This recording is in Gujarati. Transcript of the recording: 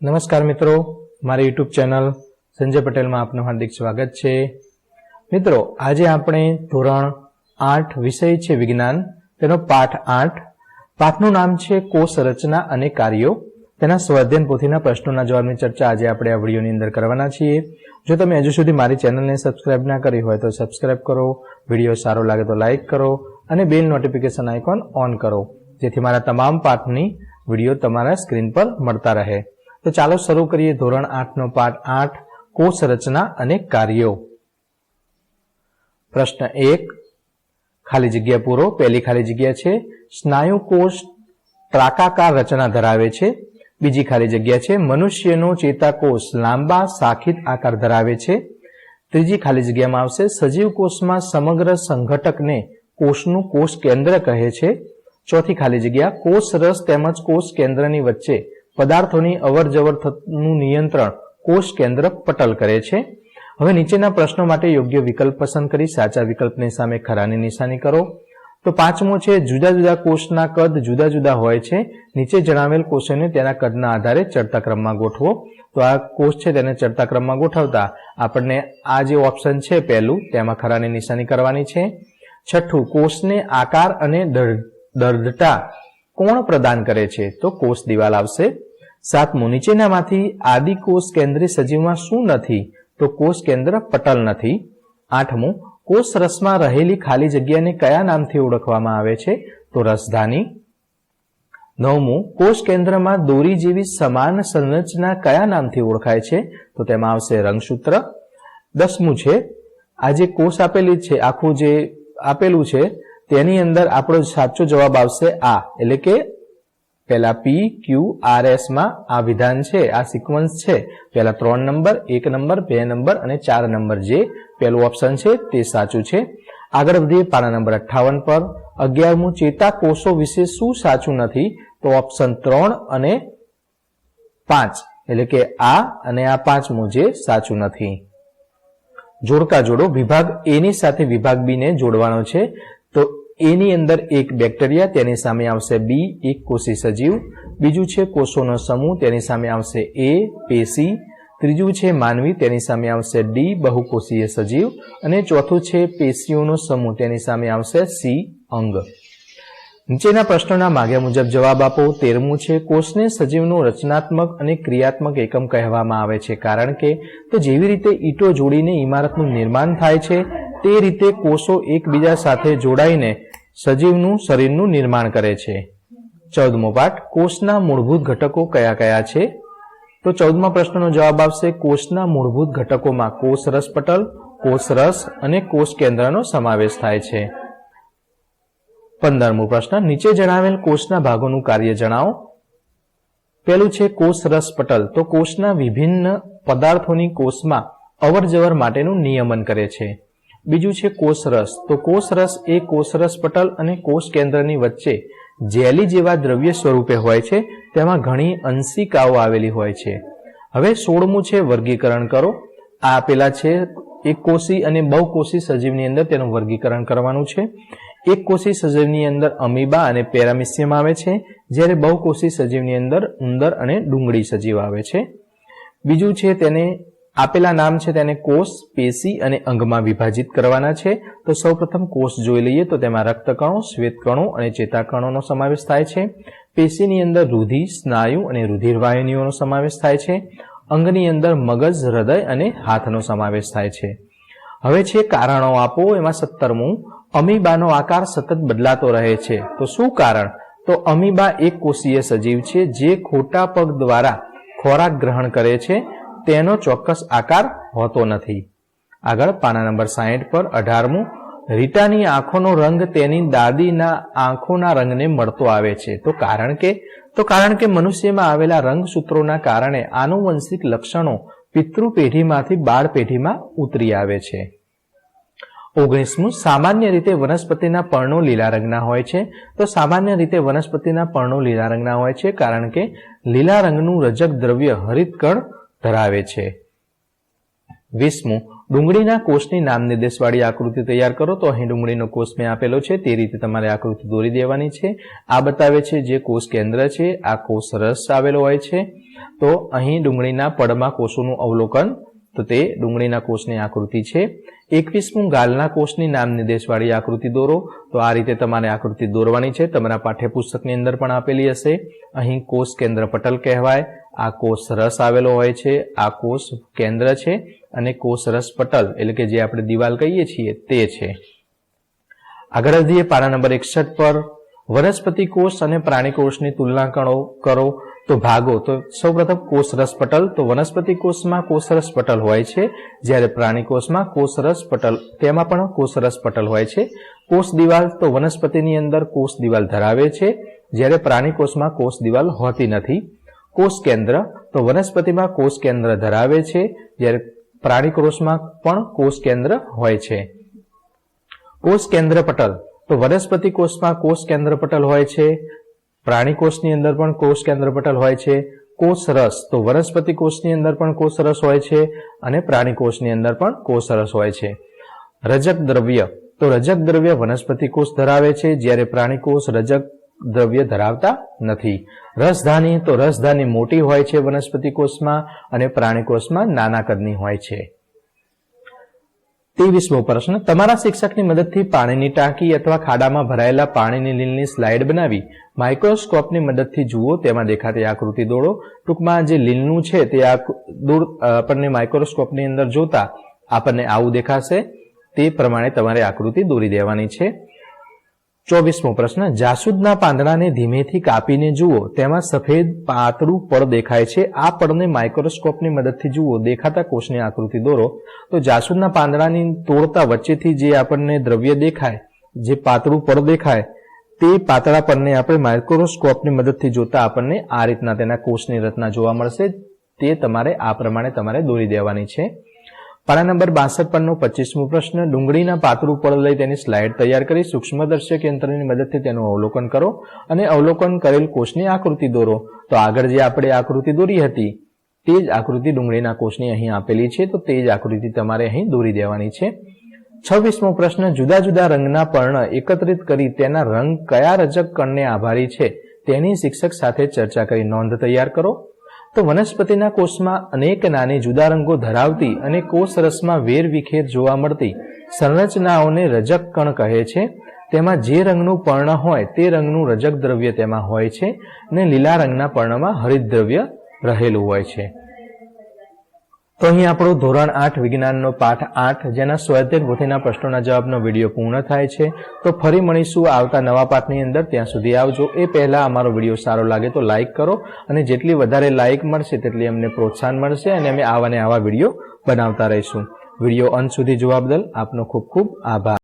નમસ્કાર મિત્રો, મારી યુટ્યુબ ચેનલ સંજય પટેલમાં આપનું હાર્દિક સ્વાગત છે। મિત્રો, આજે આપણે ધોરણ 8 વિષય છે વિજ્ઞાન, તેનો પાઠ 8, પાઠનું નામ છે કોષ રચના અને કાર્યો। તેના સ્વાધ્યાયન પોથીના પ્રશ્નોના જવાબની ચર્ચા આજે આપણે આ વિડીયોની અંદર કરવાના છીએ। જો તમે હજુ સુધી મારી ચેનલને સબસ્ક્રાઇબ ના કરી હોય તો સબસ્ક્રાઇબ કરો, વિડીયો સારો લાગે તો લાઇક કરો અને બેલ નોટિફિકેશન આઇકોન ઓન કરો, જેથી મારા તમામ પાઠની વિડીયો તમારા સ્ક્રીન પર મળતા રહે। તો ચાલો શરૂ કરીએ ધોરણ 8 નો પાઠ 8, કોષ રચના અને કાર્યો। પ્રશ્ન 1, ખાલી જગ્યા પૂરો। પહેલી ખાલી જગ્યા છે સ્નાયુ કોષ ત્રાકાકાર રચના ધરાવે છે। બીજી ખાલી જગ્યા છે મનુષ્યનો ચેતાકોષ લાંબા શાખિત આકાર ધરાવે છે। ત્રીજી ખાલી જગ્યામાં આવશે સજીવ કોષમાં સમગ્ર સંઘટકને કોષનું કોષ કેન્દ્ર કહે છે। ચોથી ખાલી જગ્યા કોષ રસ તેમજ કોષ કેન્દ્રની વચ્ચે પદાર્થોની અવરજવરનું નિયંત્રણ કોષ કેન્દ્ર પટલ કરે છે। હવે નીચેના પ્રશ્નો માટે યોગ્ય વિકલ્પ પસંદ કરી સાચા વિકલ્પની સામે ખરાની નિશાની કરો। તો પાંચમો છે જુદા જુદા કોષના કદ જુદા જુદા હોય છે। નીચે જણાવેલ કોષોને તેના કદના આધારે ચડતા ક્રમમાં ગોઠવો। તો આ કોષ છે તેને ચડતા ક્રમમાં ગોઠવતા આપણને આ જે ઓપ્શન છે પહેલું, તેમાં ખરાની નિશાની કરવાની છે। છઠ્ઠું, કોષને આકાર અને દૃઢતા કોણ પ્રદાન કરે છે? તો કોષ દિવાલ આવશે। સાતમું, નીચેનામાંથી આદિ કોષ કેન્દ્રી સજીવમાં શું નથી? તો કોષ કેન્દ્ર પટલ નથી। આઠમું, કોષ રસમાં રહેલી ખાલી જગ્યાને કયા નામથી ઓળખવામાં આવે છે? તો રસધાની। નવમું, કોષ કેન્દ્રમાં દોરી જેવી સમાન સંરચના કયા નામથી ઓળખાય છે? તો તેમાં આવશે રંગસૂત્ર। 10મું છે આ જે કોષ આપેલી છે, આખું જે આપેલું છે તેની અંદર આપણો સાચો જવાબ આવશે આ, એટલે કે પહેલા PQRS માં આ વિધાન છે, આ સિક્વન્સ છે, પહેલા 3 નંબર, 1 નંબર, 2 નંબર અને 4 નંબર, જે પહેલું ઓપ્શન છે તે સાચું છે। આગળ વધીએ પાના નંબર 58 પર। 11મું, ચેતાકોષો વિશે શું સાચું નથી? તો ઓપ્શન 3 અને 5, એટલે કે આ અને આ 5મું જે સાચું નથી। જોડકા જોડો। વિભાગ A ની સાથે વિભાગ B ને જોડવાનો છે। તો A ની અંદર એક બેક્ટેરિયા, તેની સામે આવશે B, એક કોષી સજીવ। બીજું છે કોષોનો સમૂહ, તેની સામે આવશે A, પેશી। ત્રીજું છે માનવી, તેની સામે આવશે D, બહુકોષીય સજીવ। અને ચોથું છે પેશીઓનો સમૂહ, તેની સામે આવશે C, અંગ। નીચેના પ્રશ્નોના માગ્યા મુજબ જવાબ આપો। 13મું છે કોષને સજીવનો રચનાત્મક અને ક્રિયાત્મક એકમ કહેવામાં આવે છે, કારણ કે તો જેવી રીતે ઈંટો જોડીને ઇમારતનું નિર્માણ થાય છે તે રીતે કોષો એકબીજા સાથે જોડાઈને સજીવનું શરીરનું નિર્માણ કરે છે। 14મો પાઠ, કોષના મૂળભૂત ઘટકો કયા કયા છે? તો 14મા પ્રશ્નનો જવાબ આવશે કોષના મૂળભૂત ઘટકોમાં કોષ રસ પટલ, કોષ રસ અને કોષ કેન્દ્રનો સમાવેશ થાય છે। 15મો પ્રશ્ન, નીચે જણાવેલ કોષના ભાગોનું કાર્ય જણાવો। પહેલું છે કોષ રસ પટલ, તો કોષના વિભિન્ન પદાર્થોની કોષમાં અવરજવર માટેનું નિયમન કરે છે। બીજું છે કોષ રસ, તો કોષ રસ એ કોષ રસ પટલ અને કોષ કેન્દ્રની વચ્ચે જેલી જેવા દ્રવ્ય સ્વરૂપે હોય છે, તેમાં ઘણી અંશિકાઓ આવેલી હોય છે। હવે 16મું છે વર્ગીકરણ કરો। આ આપેલા છે એક કોષી અને બહુકોષી સજીવની અંદર તેનું વર્ગીકરણ કરવાનું છે। એક કોષી સજીવની અંદર અમીબા અને પેરામિસિયમ આવે છે, જ્યારે બહુકોષી સજીવની અંદર ઉંદર અને ડુંગળી સજીવ આવે છે। બીજું છે તેને આપેલા નામ છે તેને કોષ, પેશી અને અંગમાં વિભાજિત કરવાના છે। તો સૌપ્રથમ કોષ જોઈ લઈએ તો તેમાં રક્તકણો, શ્વેતકણો અને ચેતાકણોનો સમાવેશ થાય છે। પેશીની અંદર રુધિર, સ્નાયુ અને રુધિર વાહિનીઓનો સમાવેશ થાય છે। અંગની અંદર મગજ, હૃદય અને હાથનો સમાવેશ થાય છે। હવે છે કારણો આપો। એમાં 17મું, અમીબાનો આકાર સતત બદલાતો રહે છે, તો શું કારણ? તો અમીબા એક કોષીય સજીવ છે જે ખોટા પગ દ્વારા ખોરાક ગ્રહણ કરે છે, તેનો ચોક્કસ આકાર હોતો નથી। આગળ પાના નંબર 60 પર 18મું, રીટાની આંખોનો રંગ તેની દાદીના આંખોના રંગને મળતો આવે છે, તો કારણ કે મનુષ્યમાં આવેલા રંગસૂત્રોના કારણે આનુવંશિક લક્ષણો પિતૃ પેઢીમાંથી બાળ પેઢીમાં ઉતરી આવે છે। 19મું, સામાન્ય રીતે વનસ્પતિના પર્ણો લીલા રંગના હોય છે, તો સામાન્ય રીતે વનસ્પતિના પર્ણો લીલા રંગના હોય છે કારણ કે લીલા રંગનું રજક દ્રવ્ય હરિતકણ ધરાવે છે। 20મું, ડુંગળીના કોષની નામ નિર્દેશવાળી આકૃતિ તૈયાર કરો. તો અહીં ડુંગળીનો કોષ મેં આપેલો છે તે રીતે તમારે આકૃતિ દોરી દેવાની છે. આ બતાવે છે જે કોષ કેન્દ્ર છે, આ કોષ રસ આવેલો હોય છે. તો અહીં ડુંગળીના પડમાં કોષોનું અવલોકન, તો તે ડુંગળીના કોષની આકૃતિ છે. 21મું ગાલના કોષની નામ નિર્દેશવાળી આકૃતિ દોરો. તો આ રીતે તમારે આકૃતિ દોરવાની છે. તમારા પાઠ્યપુસ્તકની અંદર પણ આપેલી હશે. અહીં કોષ કેન્દ્ર પટલ કહેવાય. આ કોષ રસ આવેલો હોય છે, આ કોષ કેન્દ્ર છે અને કોષ રસ પટલ એટલે કે જે આપણે દિવાલ કહીએ છીએ તે છે. આગળ વધીએ પાના નંબર 61 પર. વનસ્પતિ કોષ અને પ્રાણી કોષની તુલના કરો. તો ભાગો. તો સૌપ્રથમ કોષ રસ પટલ. તો વનસ્પતિ કોષમાં કોષ રસ પટલ હોય છે, જ્યારે પ્રાણી કોષમાં કોષ રસ પટલ, તેમાં પણ કોષ રસ પટલ હોય છે. કોષ દિવાલ. તો વનસ્પતિની અંદર કોષ દિવાલ ધરાવે છે, જ્યારે પ્રાણી કોષમાં કોષ દિવાલ હોતી નથી. કોષ કેન્દ્ર. તો વનસ્પતિમાં કોષ કેન્દ્ર ધરાવે છે, જ્યારે પ્રાણી કોષમાં પણ કોષ કેન્દ્ર હોય છે. કોષ કેન્દ્ર પટલ. તો વનસ્પતિ કોષમાં કોષ કેન્દ્ર પટલ હોય છે, પ્રાણી કોષની અંદર પણ કોષ કેન્દ્ર પટલ હોય છે. કોષ રસ. તો વનસ્પતિ કોષની અંદર પણ કોષ રસ હોય છે અને પ્રાણી કોષની અંદર પણ કોષ રસ હોય છે. રજક દ્રવ્ય. તો રજક દ્રવ્ય વનસ્પતિ કોષ ધરાવે છે, જ્યારે પ્રાણી કોષ રજક દ્રવ્ય ધરાવતા નથી. રસધાની. તો રસધાની મોટી હોય છે વનસ્પતિ કોષમાં અને પ્રાણી કોષમાં નાના કદની હોય છે. 23મો પ્રશ્ન. તમારા શિક્ષકની મદદથી પાણીની ટાંકી અથવા ખાડામાં ભરાયેલા પાણીની લીલની સ્લાઇડ બનાવી માઇક્રોસ્કોપની મદદથી જુઓ. તેમાં દેખાતી આકૃતિ દોરો. ટૂંકમાં જે લીલનું છે તે આપણને માઇક્રોસ્કોપની અંદર જોતા આપણને આવું દેખાશે. તે પ્રમાણે તમારે આકૃતિ દોરી દેવાની છે. 24મો પ્રશ્ન. જાસૂદના પાંદડાને ધીમેથી કાપીને જુઓ. તેમાં સફેદ પાતળું પડ દેખાય છે. આ પડને માઇક્રોસ્કોપની મદદથી જુઓ. દેખાતા કોષની આકૃતિ દોરો. તો જાસૂદના પાંદડાની તોડતા વચ્ચેથી જે આપણને દ્રવ્ય દેખાય, જે પાતળું પડ દેખાય, તે પાતળા પડને આપણે માઇક્રોસ્કોપની મદદથી જોતા આપણને આ રીતના તેના કોષની રચના જોવા મળશે. તે તમારે આ પ્રમાણે તમારે દોરી દેવાની છે. પાના નંબર 62 પરનો 25મો પ્રશ્ન. ડુંગળીના પાતળું પડ લઈ તેની સ્લાઇડ તૈયાર કરી સૂક્ષ્મદર્શક યંત્રની મદદથી તેનું અવલોકન કરો અને અવલોકન કરેલ કોષની આકૃતિ દોરો. તો આગળ જે આપણે આકૃતિ દોરી હતી તે જ આકૃતિ ડુંગળીના કોષની અહીં આપેલી છે. તો તે જ આકૃતિ તમારે અહીં દોરી દેવાની છે. 26મો પ્રશ્ન. જુદા જુદા રંગના પર્ણ એકત્રિત કરી તેના રંગ કયા રજક કણને આભારી છે તેની શિક્ષક સાથે ચર્ચા કરી નોંધ તૈયાર કરો. તો વનસ્પતિના કોષમાં અનેક નાની જુદા રંગો ધરાવતી અને કોષ રસમાં વેરવિખેર જોવા મળતી સંરચનાઓને રજક કણ કહે છે. તેમાં જે રંગનું પર્ણ હોય તે રંગનું રજક દ્રવ્ય તેમાં હોય છે અને લીલા રંગના પર્ણમાં હરિત દ્રવ્ય રહેલું હોય છે. તો અહીં આપણો ધોરણ 8 વિજ્ઞાનનો પાઠ 8 જેના સ્વાધ્યાય પોથીના પ્રશ્નોના જવાબનો વિડીયો પૂર્ણ થાય છે. તો ફરી મળીશું આવતા નવા પાઠની અંદર. ત્યાં સુધી આવજો. એ પહેલા અમારો વિડીયો સારો લાગે તો લાઇક કરો અને જેટલી વધારે લાઇક મળશે તેટલી અમને પ્રોત્સાહન મળશે અને અમે આવા વિડીયો બનાવતા રહીશું. વિડીયો અંત સુધી જોવા બદલ આપનો ખૂબ ખૂબ આભાર.